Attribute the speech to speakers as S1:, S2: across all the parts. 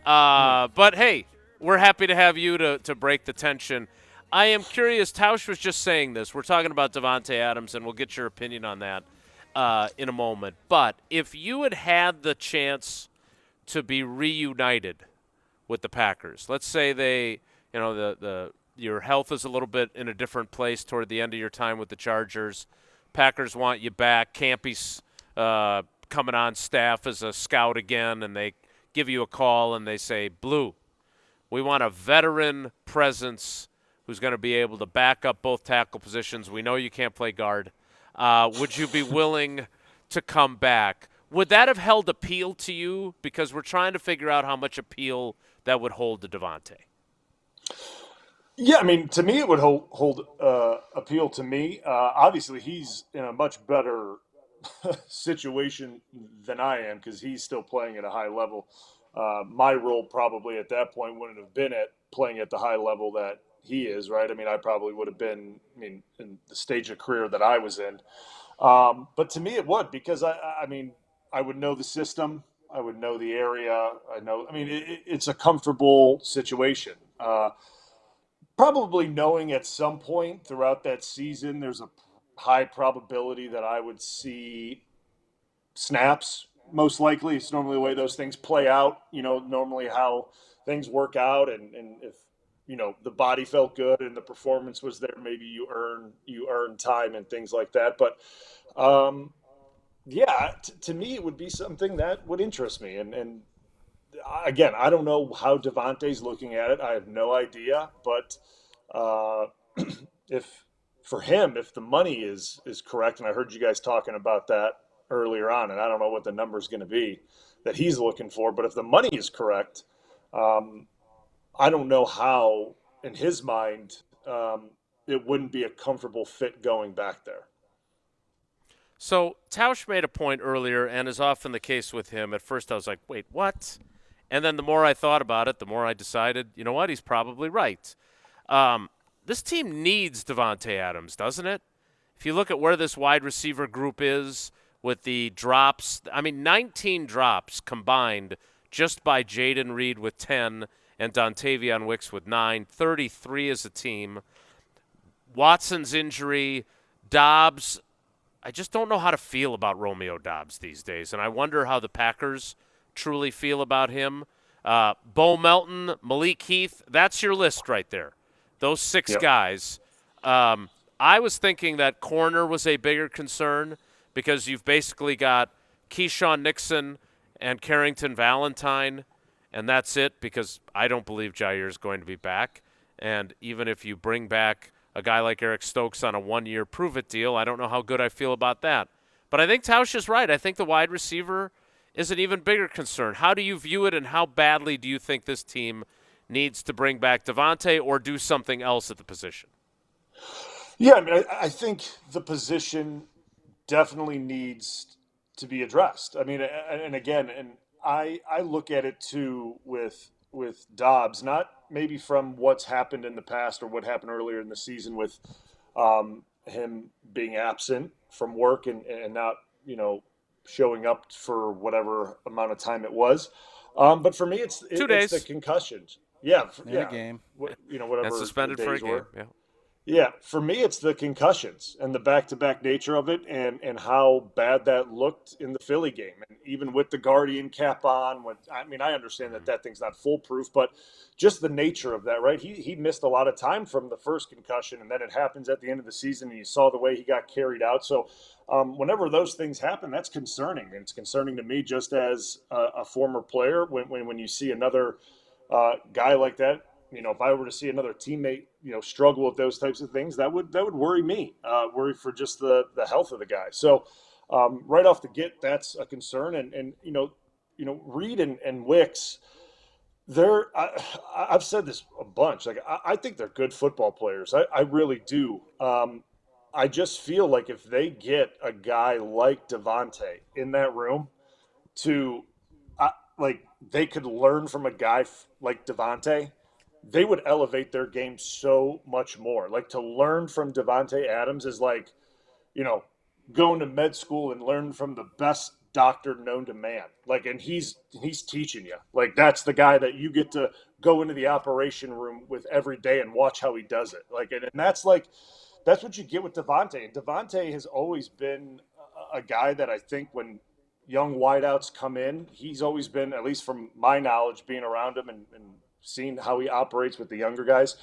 S1: But hey, we're happy to have you to break the tension. I am curious. Tausch was just saying this. We're talking about Davante Adams, and we'll get your opinion on that in a moment. But if you had had the chance to be reunited with the Packers, let's say the your health is a little bit in a different place toward the end of your time with the Chargers. Packers want you back. Campy's coming on staff as a scout again, and they give you a call and they say, Blue, we want a veteran presence who's going to be able to back up both tackle positions. We know you can't play guard. Would you be willing to come back? Would that have held appeal to you? Because we're trying to figure out how much appeal that would hold to Davante.
S2: Yeah, I mean, to me, it would hold appeal to me. Obviously, he's in a much better situation than I am because he's still playing at a high level. My role probably at that point wouldn't have been at playing at the high level that he is, right? I mean, I probably would have been, I mean, in the stage of career that I was in. But to me, it would because I mean, I would know the system, I would know the area, I know. I mean, it's a comfortable situation. Probably knowing at some point throughout that season, there's a high probability that I would see snaps. Most likely, it's normally the way those things play out. Normally how things work out, and if the body felt good and the performance was there, maybe you earn time and things like that. But yeah, to me, it would be something that would interest me. And again, I don't know how Davante's looking at it. I have no idea, but uh, if for him, if the money is correct, and I heard you guys talking about that earlier on, and I don't know what the number is going to be that he's looking for, but if the money is correct, um, I don't know how, in his mind, it wouldn't be a comfortable fit going back there.
S1: So Tausch made a point earlier, and is often the case with him. At first, I was like, wait, what? And then the more I thought about it, the more I decided, you know what? He's probably right. This team needs Davante Adams, doesn't it? If you look at where this wide receiver group is with the drops, I mean, 19 drops combined just by Jaden Reed with 10 and Dontavion Wicks with 9, 33 as a team. Watson's injury, Dobbs. I just don't know how to feel about Romeo Dobbs these days, and I wonder how the Packers truly feel about him. Bo Melton, Malik Heath, that's your list right there. Those six
S2: Yep.
S1: guys. I was thinking that corner was a bigger concern because you've basically got Keyshawn Nixon and Carrington Valentine, and that's it because I don't believe Jair is going to be back. And even if you bring back a guy like Eric Stokes on a 1-year prove-it deal, I don't know how good I feel about that. But I think Tausch is right. I think the wide receiver is an even bigger concern. How do you view it, and how badly do you think this team needs to bring back Davante or do something else at the position?
S2: Yeah, I mean, I think the position definitely needs to be addressed. I mean, and again, and I look at it too with Dobbs, not maybe from what's happened in the past or what happened earlier in the season with him being absent from work and not showing up for whatever amount of time it was. But for me,
S1: Two
S2: it's the
S1: days
S2: concussions. Yeah,
S3: In a
S2: yeah,
S3: game.
S1: and
S2: whatever the
S1: suspended for a
S2: days
S1: game.
S2: were.
S1: Yeah.
S2: Yeah, for me, it's the concussions and the back-to-back nature of it, and how bad that looked in the Philly game, and even with the Guardian cap on. When I mean, I understand that
S1: Mm-hmm.
S2: that thing's not foolproof, but just the nature of that, right? He missed a lot of time from the first concussion, and then it happens at the end of the season, and you saw the way he got carried out. So, whenever those things happen, that's concerning, and it's concerning to me just as a former player when you see another guy like that. If I were to see another teammate, struggle with those types of things, that would worry me. Worry for just the health of the guy. So right off the get, that's a concern. And Reed and Wicks, I've said this a bunch. Like I think they're good football players. I really do. I just feel like if they get a guy like Devontae in that room to like they could learn from a guy like Devontae, they would elevate their game so much more. Like to learn from Davante Adams is like, you know, going to med school and learn from the best doctor known to man. Like, and he's teaching you. Like, that's the guy that you get to go into the operation room with every day and watch how he does it. Like, and that's like, that's what you get with Davante. And Davante has always been a guy that I think when young wideouts come in, he's always been, at least from my knowledge, being around him and seeing how he operates with the younger guys,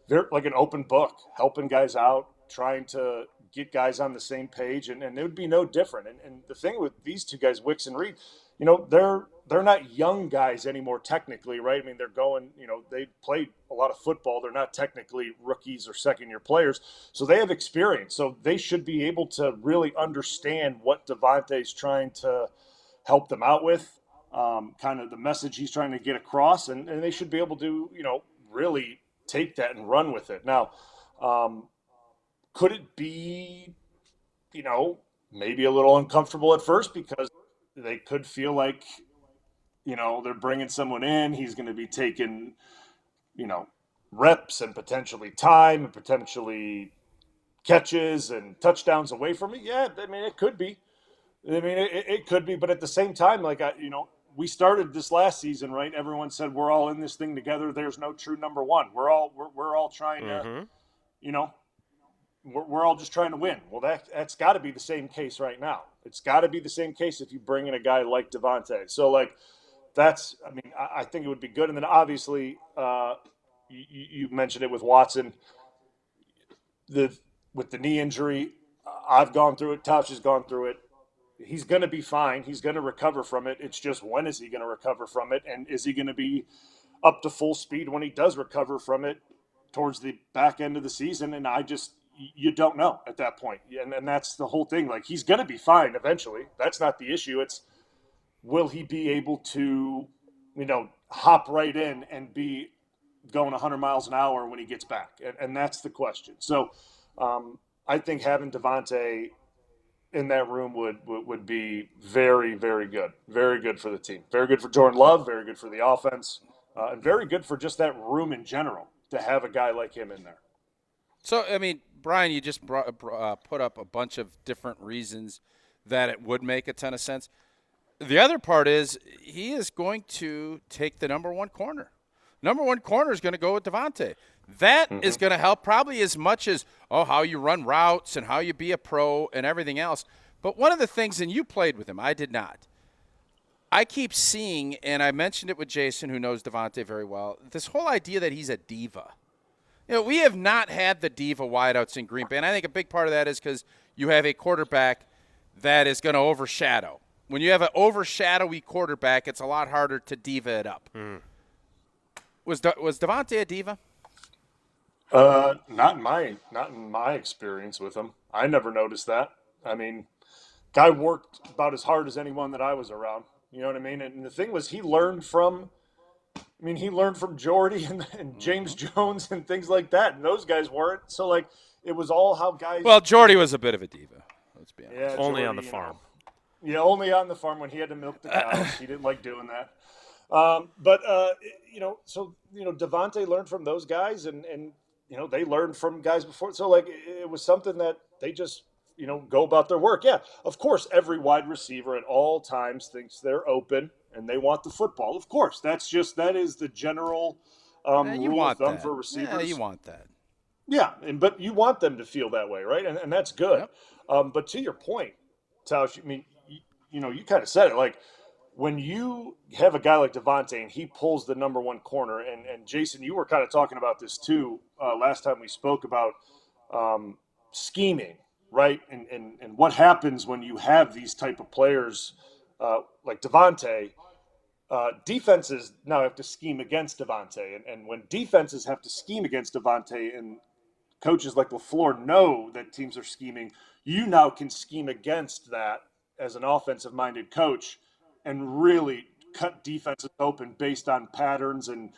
S2: they're like an open book, helping guys out, trying to get guys on the same page, and it would be no different. And the thing with these two guys, Wicks and Reed, they're not young guys anymore technically, right? I mean, they're going, they played a lot of football. They're not technically rookies or second-year players, so they have experience. So they should be able to really understand what Davante's trying to help them out with, kind of the message he's trying to get across, and they should be able to, really take that and run with it. Now, could it be, maybe a little uncomfortable at first because they could feel like, they're bringing someone in, he's going to be taking, reps and potentially time and potentially catches and touchdowns away from it? Yeah, I mean, it could be. It could be, but at the same time, like, we started this last season, right? Everyone said we're all in this thing together. There's no true number one. We're all trying to, you know, we're all just trying to win. Well, that's got to be the same case right now. It's got to be the same case if you bring in a guy like Davante. So, like, I think it would be good. And then obviously, you mentioned it with Watson, with the knee injury. I've gone through it. Tausch has gone through it. He's going to be fine. He's going to recover from it. It's just, when is he going to recover from it? And is he going to be up to full speed when he does recover from it towards the back end of the season? And you don't know at that point. And that's the whole thing. Like, he's going to be fine eventually. That's not the issue. It's, will he be able to, hop right in and be going 100 miles an hour when he gets back? And that's the question. So I think having Davante in that room would be very, very good. Very good for the team. Very good for Jordan Love. Very good for the offense. And very good for just that room in general to have a guy like him in there.
S3: So, I mean, Bryan, you just put up a bunch of different reasons that it would make a ton of sense. The other part is he is going to take the number one corner. Number one corner is going to go with Davante. That is going to help probably as much as, how you run routes and how you be a pro and everything else. But one of the things, and you played with him, I did not. I keep seeing, and I mentioned it with Jason, who knows Davante very well, this whole idea that he's a diva. We have not had the diva wideouts in Green Bay, and I think a big part of that is because you have a quarterback that is going to overshadow. When you have an overshadowy quarterback, it's a lot harder to diva it up. Was Davante a diva?
S2: Not in my experience with him. I never noticed that. I mean, guy worked about as hard as anyone that I was around. You know what I mean? And the thing was, he learned from Jordy and James Jones and things like that. And those guys weren't. So, like, it was all how guys.
S3: Well, Jordy was a bit of a diva. Let's be honest.
S2: Yeah,
S1: Only
S2: Jordy,
S1: on the farm.
S2: Yeah, only on the farm when he had to milk the cows. He didn't like doing that. So Davante learned from those guys, and they learned from guys before. So, like, it was something that they just go about their work. Yeah, of course, every wide receiver at all times thinks they're open and they want the football. Of course, that is the general rule of thumb for receivers.
S3: Yeah, you want that.
S2: Yeah, but you want them to feel that way, right? And that's good.
S3: Yep.
S2: But to your point, Tausch, I mean, you kind of said it. Like, when you have a guy like Davante and he pulls the number one corner, and Jason, you were kind of talking about this too last time we spoke about scheming, right? And what happens when you have these type of players like Davante. Defenses now have to scheme against Davante, and when defenses have to scheme against Davante, and coaches like LaFleur know that teams are scheming, you now can scheme against that as an offensive-minded coach and really cut defenses open based on patterns and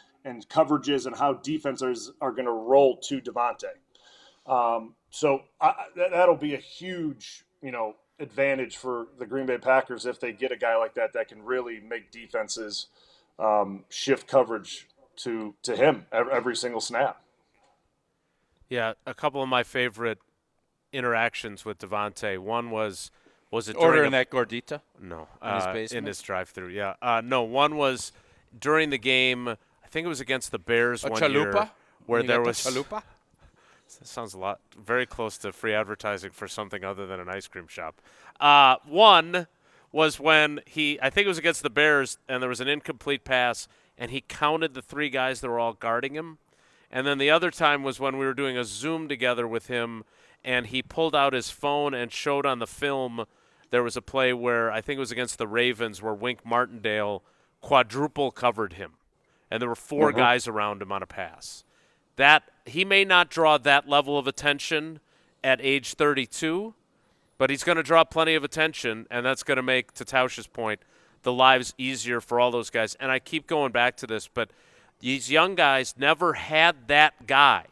S2: coverages and how defenses are going to roll to Davante. That'll be a huge, advantage for the Green Bay Packers if they get a guy like that can really make defenses shift coverage to him every single snap.
S1: Yeah, a couple of my favorite interactions with Davante. One was Was it
S3: Ordering
S1: during
S3: that gordita?
S1: No,
S3: in his basement?
S1: in his drive-through. Yeah, no. One was during the game. I think it was against the Bears
S3: A
S1: one
S3: chalupa?
S1: year, where
S3: When you
S1: there
S3: got the
S1: was
S3: chalupa?
S1: That sounds very close to free advertising for something other than an ice cream shop. One was when I think it was against the Bears, and there was an incomplete pass, and he counted the 3 guys that were all guarding him. And then the other time was when we were doing a Zoom together with him, and he pulled out his phone and showed on the film there was a play where I think it was against the Ravens where Wink Martindale quadruple covered him, and there were 4 guys around him on a pass. That he may not draw that level of attention at age 32, but he's going to draw plenty of attention, and that's going to make, to Tausch's point, the lives easier for all those guys. And I keep going back to this, but these young guys never had that guy,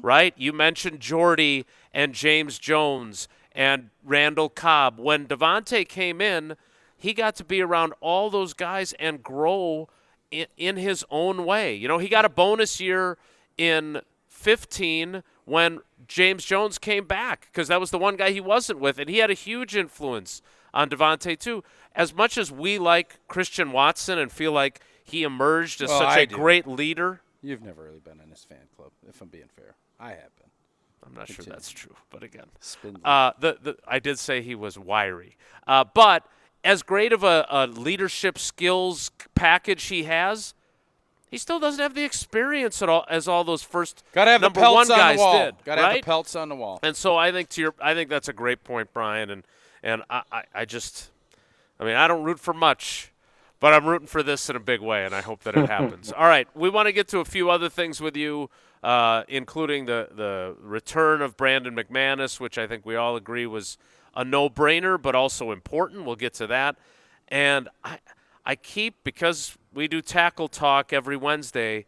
S1: right? You mentioned Jordy and James Jones and Randall Cobb. When Davante came in, he got to be around all those guys and grow in his own way. You know, he got a bonus year in 15 when James Jones came back because that was the one guy he wasn't with, and he had a huge influence on Davante too. As much as we like Christian Watson and feel like he emerged as such a great leader.
S3: You've never really been in his fan club, if I'm being fair. I have been.
S1: I'm not sure that's true, but again. I did say he was wiry. But as great of a leadership skills package he has, he still doesn't have the experience at all as all those first
S3: Gotta have
S1: number
S3: the pelts
S1: 1
S3: on
S1: guys
S3: the wall.
S1: did.
S3: Gotta
S1: right?
S3: have the pelts on the wall.
S1: And so I think that's a great point, Brian. And I don't root for much, but I'm rooting for this in a big way, and I hope that it happens. All right, we want to get to a few other things with you, including the return of Brandon McManus, which I think we all agree was a no-brainer, but also important. We'll get to that. And I keep, because we do tackle talk every Wednesday,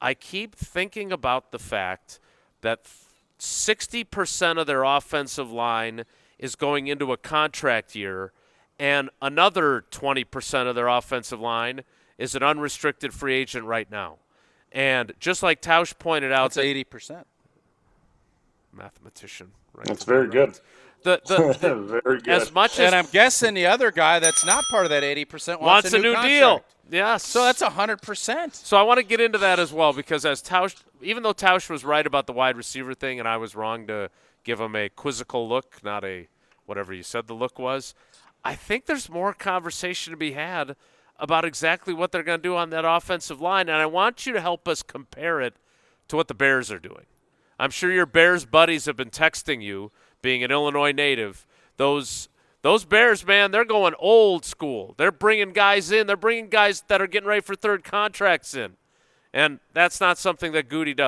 S1: I keep thinking about the fact that 60% of their offensive line is going into a contract year, and another 20% of their offensive line is an unrestricted free agent right now. And just like Tausch pointed out,
S3: that's 80%.
S1: Mathematician, right?
S2: That's very good. Very good.
S1: As much as,
S3: and I'm guessing the other guy that's not part of that 80%
S1: wants a new
S3: contract.
S1: deal. Yes.
S3: So that's 100%.
S1: So I want to get into that as well, because as Tausch, even though Tausch was right about the wide receiver thing and I was wrong to give him a quizzical look, not a whatever you said the look was, I think there's more conversation to be had about exactly what they're going to do on that offensive line, and I want you to help us compare it to what the Bears are doing. I'm sure your Bears buddies have been texting you, being an Illinois native. Those Bears, man, they're going old school. They're bringing guys in. They're bringing guys that are getting ready for third contracts in. And that's not something that Goody does.